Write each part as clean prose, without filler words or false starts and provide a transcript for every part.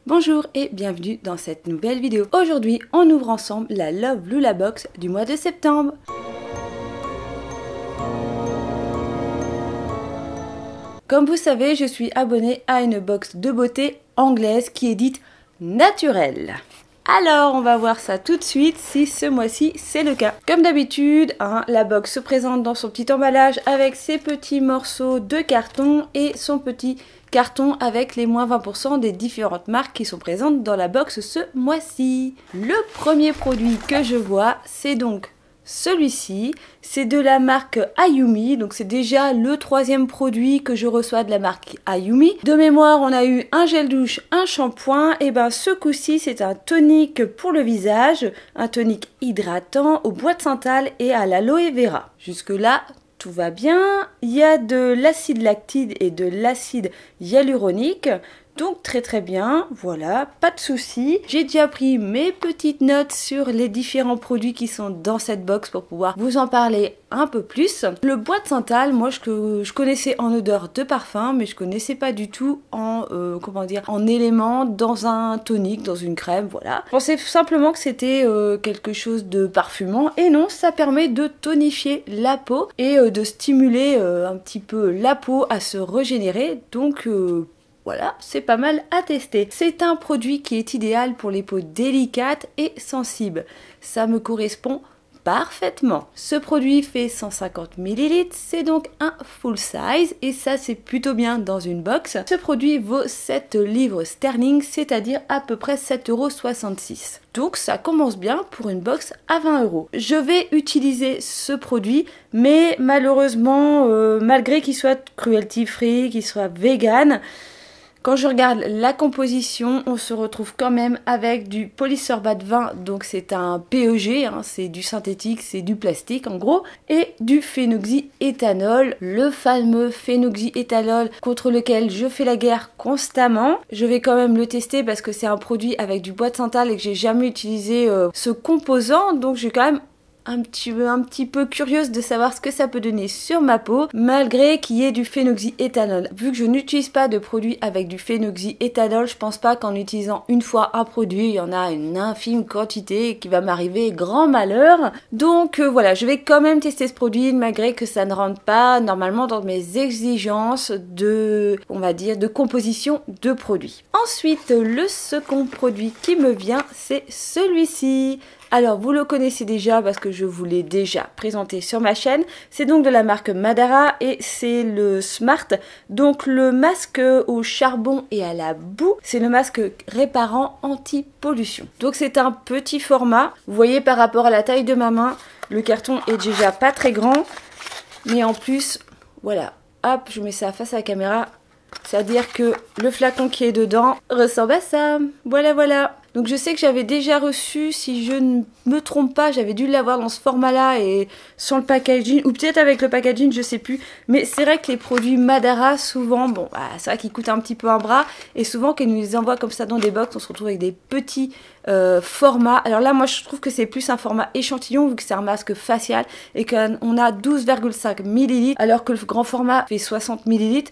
Bonjour et bienvenue dans cette nouvelle vidéo. Aujourd'hui, on ouvre ensemble la Love Lula Box du mois de septembre. Comme vous savez, je suis abonnée à une box de beauté anglaise qui est dite naturelle. Alors, on va voir ça tout de suite si ce mois-ci c'est le cas. Comme d'habitude, la box se présente dans son petit emballage avec ses petits morceaux de carton et son petit carton avec les moins 20% des différentes marques qui sont présentes dans la box ce mois-ci. Le premier produit que je vois, c'est donc celui-ci, c'est de la marque Ayumi, donc c'est déjà le troisième produit que je reçois de la marque Ayumi. De mémoire, on a eu un gel douche, un shampoing, et ben ce coup-ci c'est un tonique pour le visage, un tonique hydratant au bois de santal et à l'aloe vera. Jusque là, tout va bien. Il y a de l'acide lactique et de l'acide hyaluronique. Donc très bien, voilà, pas de souci. J'ai déjà pris mes petites notes sur les différents produits qui sont dans cette box pour pouvoir vous en parler un peu plus. Le bois de santal, moi je connaissais en odeur de parfum, mais je connaissais pas du tout en en élément dans un tonique, dans une crème, voilà. Je pensais simplement que c'était quelque chose de parfumant, et non, ça permet de tonifier la peau et de stimuler un petit peu la peau à se régénérer, donc voilà, c'est pas mal à tester. C'est un produit qui est idéal pour les peaux délicates et sensibles. Ça me correspond parfaitement. Ce produit fait 150 ml, c'est donc un full size et ça c'est plutôt bien dans une box. Ce produit vaut 7 livres sterling, c'est-à-dire à peu près 7,66 €. Donc ça commence bien pour une box à 20 €. Je vais utiliser ce produit, mais malheureusement, malgré qu'il soit cruelty free, qu'il soit vegan, quand je regarde la composition, on se retrouve quand même avec du polysorbate 20, donc c'est un PEG, c'est du synthétique, c'est du plastique en gros, et du phénoxyéthanol, le fameux phénoxyéthanol contre lequel je fais la guerre constamment. Je vais quand même le tester parce que c'est un produit avec du bois de santal et que j'ai jamais utilisé ce composant, donc j'ai quand même un petit peu curieuse de savoir ce que ça peut donner sur ma peau, malgré qu'il y ait du phénoxyéthanol. Vu que je n'utilise pas de produit avec du phénoxyéthanol, je pense pas qu'en utilisant une fois un produit, il y en a une infime quantité qui va m'arriver grand malheur. Donc voilà, je vais quand même tester ce produit, malgré que ça ne rentre pas normalement dans mes exigences de, on va dire, de composition de produits. Ensuite, le second produit qui me vient, c'est celui-ci. Alors vous le connaissez déjà parce que je vous l'ai déjà présenté sur ma chaîne, c'est donc de la marque Madara et c'est le Smart, donc le masque au charbon et à la boue, c'est le masque réparant anti-pollution. Donc c'est un petit format, vous voyez par rapport à la taille de ma main, le carton est déjà pas très grand, mais en plus, voilà, hop, je mets ça face à la caméra, c'est-à-dire que le flacon qui est dedans ressemble à ça, voilà. Donc je sais que j'avais déjà reçu, si je ne me trompe pas, j'avais dû l'avoir dans ce format-là et sans le packaging, ou peut-être avec le packaging, je sais plus. Mais c'est vrai que les produits Madara, souvent, bon, c'est vrai qu'ils coûtent un petit peu un bras, et souvent qu'ils nous les envoient comme ça dans des box, on se retrouve avec des petits formats. Alors là, moi, je trouve que c'est plus un format échantillon, vu que c'est un masque facial, et qu'on a 12,5 ml, alors que le grand format fait 60 ml.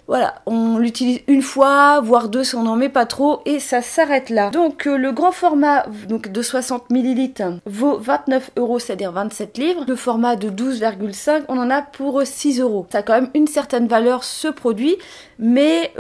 Voilà, on l'utilise une fois, voire deux si on n'en met pas trop, et ça s'arrête là. Donc le grand format donc de 60 ml vaut 29 €, c'est-à-dire 27 livres. Le format de 12,5, on en a pour 6 €. Ça a quand même une certaine valeur ce produit, mais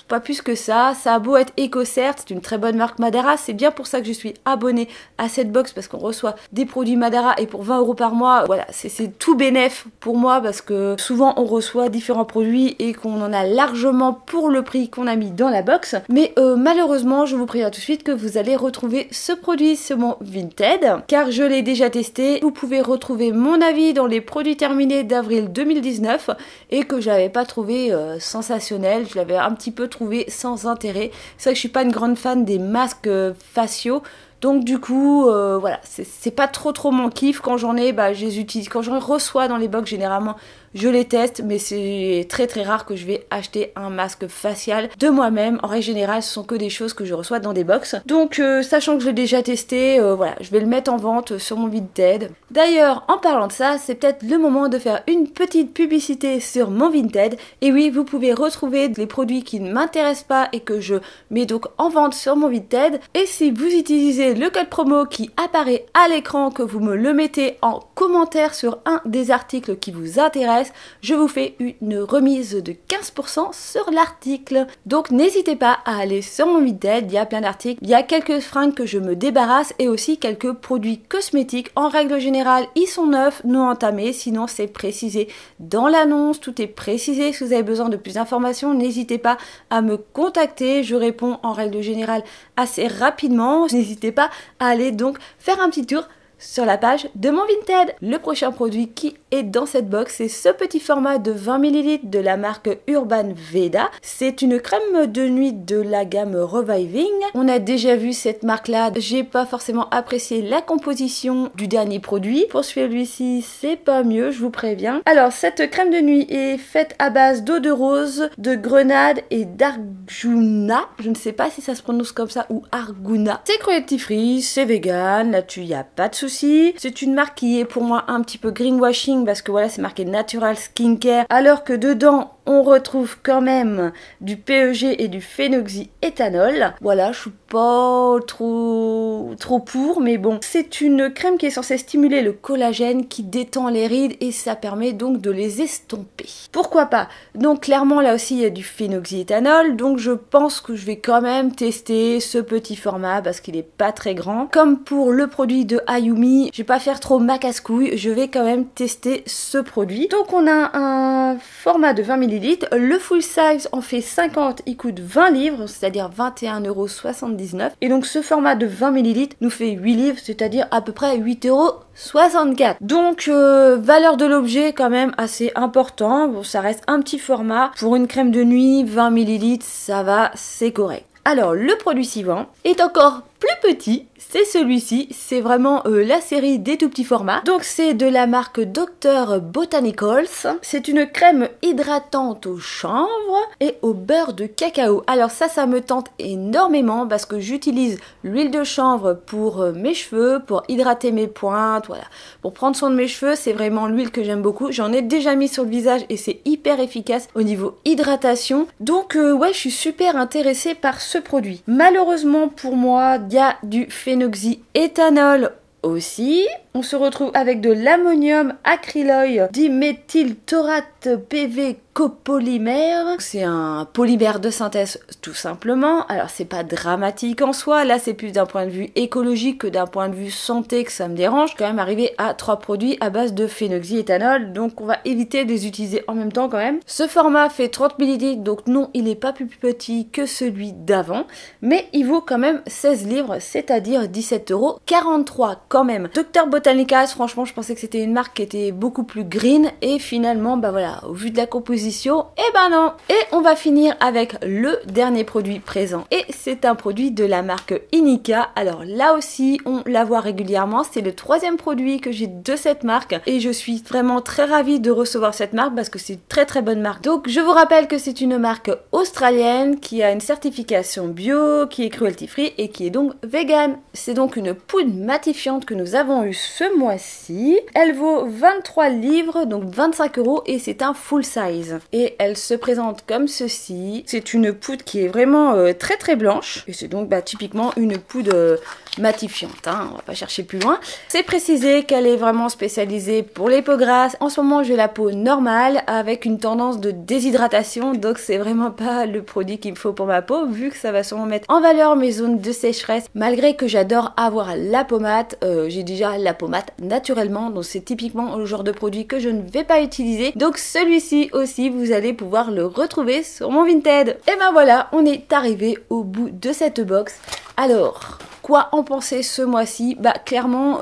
pas plus que ça. Ça a beau être EcoCert, c'est une très bonne marque Madara, c'est bien pour ça que je suis abonnée à cette box, parce qu'on reçoit des produits Madara et pour 20 € par mois, voilà, c'est tout bénef pour moi, parce que souvent on reçoit différents produits et qu'on en a largement pour le prix qu'on a mis dans la box. Mais malheureusement, je vous préviens tout de suite que vous allez retrouver ce produit sur mon Vinted, car je l'ai déjà testé. Vous pouvez retrouver mon avis dans les produits terminés d'avril 2019 et que je l'avais pas trouvé sensationnel, je l'avais un petit peu trouvé sans intérêt. C'est vrai que je suis pas une grande fan des masques faciaux, Donc du coup, voilà, c'est pas trop mon kiff. Quand j'en ai, bah je les utilise. Quand j'en reçois dans les box, généralement, je les teste, mais c'est très rare que je vais acheter un masque facial de moi-même. En règle générale, ce sont que des choses que je reçois dans des box. Donc, sachant que je l'ai déjà testé, voilà, je vais le mettre en vente sur mon Vinted. D'ailleurs, en parlant de ça, c'est peut-être le moment de faire une petite publicité sur mon Vinted. Et oui, vous pouvez retrouver les produits qui ne m'intéressent pas et que je mets donc en vente sur mon Vinted. Et si vous utilisez le code promo qui apparaît à l'écran, que vous me le mettez en commentaire sur un des articles qui vous intéresse, je vous fais une remise de 15% sur l'article. Donc n'hésitez pas à aller sur mon Vinted, il y a plein d'articles, il y a quelques fringues que je me débarrasse et aussi quelques produits cosmétiques. En règle générale, ils sont neufs, non entamés, sinon c'est précisé dans l'annonce, tout est précisé. Si vous avez besoin de plus d'informations, n'hésitez pas à me contacter, je réponds en règle générale assez rapidement. N'hésitez pas à aller donc faire un petit tour sur la page de mon Vinted. Le prochain produit qui est dans cette box, c'est ce petit format de 20 ml de la marque Urban Veda. C'est une crème de nuit de la gamme Reviving. On a déjà vu cette marque là, j'ai pas forcément apprécié la composition du dernier produit. Pour celui-ci, c'est pas mieux, je vous préviens. Alors cette crème de nuit est faite à base d'eau de rose, de grenade et d'arjuna. Je ne sais pas si ça se prononce comme ça ou arguna. C'est cruelty free, c'est vegan, là-dessus il n'y a pas de souci. C'est une marque qui est pour moi un petit peu greenwashing parce que voilà, c'est marqué Natural Skincare alors que dedans on retrouve quand même du PEG et du phénoxyéthanol. Voilà, je suis pas trop pour, mais bon. C'est une crème qui est censée stimuler le collagène, qui détend les rides et ça permet donc de les estomper. Pourquoi pas? Donc clairement là aussi il y a du phénoxyéthanol, donc je pense que je vais quand même tester ce petit format parce qu'il est pas très grand. Comme pour le produit de Ayumi, je vais pas faire trop ma casse-couille, je vais quand même tester ce produit. Donc on a un format de 20 ml. Le full size en fait 50, il coûte 20 livres, c'est-à-dire 21,79 €. Et donc ce format de 20 ml nous fait 8 livres, c'est-à-dire à peu près 8,64 €. Donc valeur de l'objet quand même assez important. Bon, ça reste un petit format. Pour une crème de nuit, 20 ml, ça va, c'est correct. Alors le produit suivant est encore plus petit, c'est celui-ci, c'est vraiment la série des tout petits formats. Donc c'est de la marque Dr Botanicals. C'est une crème hydratante au chanvre et au beurre de cacao. Alors ça me tente énormément parce que j'utilise l'huile de chanvre pour mes cheveux, pour hydrater mes pointes, voilà. Pour prendre soin de mes cheveux, c'est vraiment l'huile que j'aime beaucoup. J'en ai déjà mis sur le visage et c'est hyper efficace au niveau hydratation. Donc ouais, je suis super intéressée par ce produit. Malheureusement pour moi, il y a du phénoxyéthanol aussi. On se retrouve avec de l'ammonium acryloïde diméthyltaurate PV copolymère. C'est un polymère de synthèse tout simplement. Alors c'est pas dramatique en soi, là c'est plus d'un point de vue écologique que d'un point de vue santé que ça me dérange. Quand même arriver à 3 produits à base de phénoxyéthanol, donc on va éviter de les utiliser en même temps quand même. Ce format fait 30 ml, donc non, il est pas plus petit que celui d'avant, mais il vaut quand même 16 livres, c'est-à-dire 17,43 € quand même. Dr Botanicals, franchement je pensais que c'était une marque qui était beaucoup plus green et finalement bah voilà, au vu de la composition, et ben non. Et on va finir avec le dernier produit présent et c'est un produit de la marque Inika. Alors là aussi on la voit régulièrement, c'est le 3e produit que j'ai de cette marque et je suis vraiment très ravie de recevoir cette marque parce que c'est une très bonne marque. Donc je vous rappelle que c'est une marque australienne qui a une certification bio, qui est cruelty free et qui est donc vegan. C'est donc une poudre matifiante que nous avons eu ce mois-ci. Elle vaut 23 livres, donc 25 € et c'est un full size. Et elle se présente comme ceci. C'est une poudre qui est vraiment très blanche. Et c'est donc typiquement une poudre matifiante, hein, on va pas chercher plus loin. C'est précisé qu'elle est vraiment spécialisée pour les peaux grasses. En ce moment j'ai la peau normale avec une tendance de déshydratation, donc c'est vraiment pas le produit qu'il me faut pour ma peau, vu que ça va sûrement mettre en valeur mes zones de sécheresse. Malgré que j'adore avoir la pommade, j'ai déjà la pommade naturellement, donc c'est typiquement le genre de produit que je ne vais pas utiliser. Donc celui-ci aussi vous allez pouvoir le retrouver sur mon Vinted. Et ben voilà, on est arrivé au bout de cette box. Alors, Quoi en penser ce mois-ci? Bah clairement,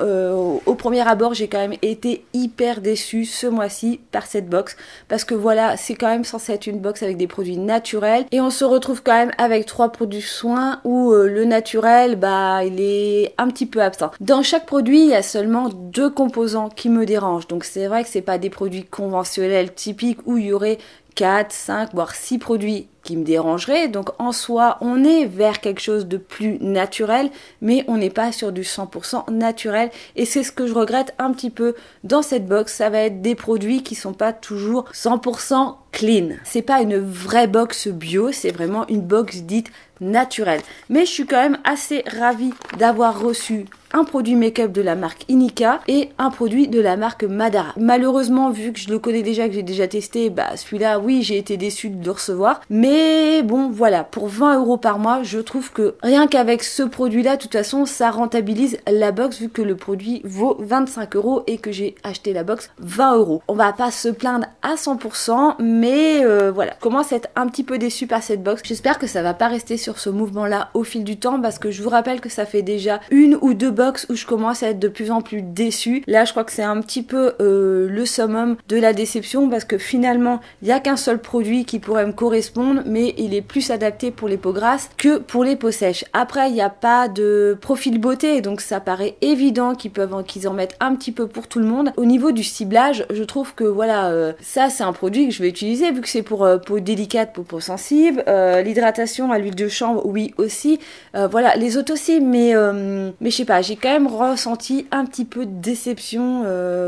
au premier abord, j'ai quand même été hyper déçue ce mois-ci par cette box. Parce que voilà, c'est quand même censé être une box avec des produits naturels. Et on se retrouve quand même avec 3 produits soins où le naturel, bah il est un petit peu absent. Dans chaque produit, il y a seulement 2 composants qui me dérangent. Donc c'est vrai que c'est pas des produits conventionnels typiques où il y aurait 4, 5, voire 6 produits qui me dérangeraient. Donc en soi, on est vers quelque chose de plus naturel, mais on n'est pas sur du 100% naturel. Et c'est ce que je regrette un petit peu dans cette box. Ça va être des produits qui sont pas toujours 100% clean. C'est pas une vraie box bio, c'est vraiment une box dite naturelle. Mais je suis quand même assez ravie d'avoir reçu un produit make-up de la marque Inika et un produit de la marque Madara. Malheureusement, vu que je le connais déjà, que j'ai déjà testé, bah celui-là, oui, j'ai été déçue de le recevoir. Mais bon, voilà, pour 20 € par mois, je trouve que rien qu'avec ce produit-là, de toute façon, ça rentabilise la box vu que le produit vaut 25 € et que j'ai acheté la box 20 €. On va pas se plaindre à 100%, mais voilà, je commence à être un petit peu déçue par cette box. J'espère que ça va pas rester sur ce mouvement-là au fil du temps parce que je vous rappelle que ça fait déjà 1 ou 2 box où je commence à être de plus en plus déçue. Là, je crois que c'est un petit peu le summum de la déception parce que finalement, il n'y a qu'un seul produit qui pourrait me correspondre, mais il est plus adapté pour les peaux grasses que pour les peaux sèches. Après, il n'y a pas de profil beauté, donc ça paraît évident qu'ils en mettent un petit peu pour tout le monde. Au niveau du ciblage, je trouve que voilà, ça c'est un produit que je vais utiliser vu que c'est pour peau délicate, pour peau sensible. L'hydratation à l'huile de chanvre, oui aussi. Voilà, les autres aussi, mais je sais pas, j'ai quand même ressenti un petit peu de déception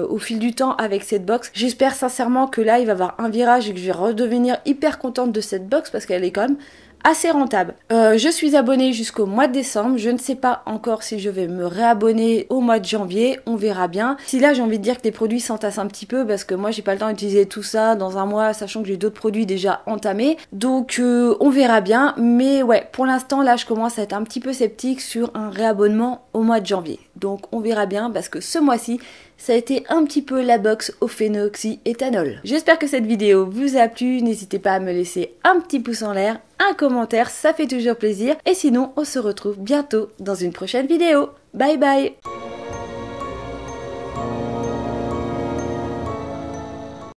au fil du temps avec cette box. J'espère sincèrement que là, il va y avoir un virage et que je vais redevenir hyper contente de cette box parce qu'elle est quand même assez rentable. Je suis abonnée jusqu'au mois de décembre. Je ne sais pas encore si je vais me réabonner au mois de janvier. On verra bien. Si là, j'ai envie de dire que les produits s'entassent un petit peu parce que moi, j'ai pas le temps d'utiliser tout ça dans un mois, sachant que j'ai d'autres produits déjà entamés. Donc, on verra bien. Mais ouais, pour l'instant, là, je commence à être un petit peu sceptique sur un réabonnement au mois de janvier. Donc, on verra bien parce que ce mois-ci, ça a été un petit peu la box au phénoxyéthanol. J'espère que cette vidéo vous a plu. N'hésitez pas à me laisser un petit pouce en l'air, un commentaire, ça fait toujours plaisir. Et sinon, on se retrouve bientôt dans une prochaine vidéo. Bye bye!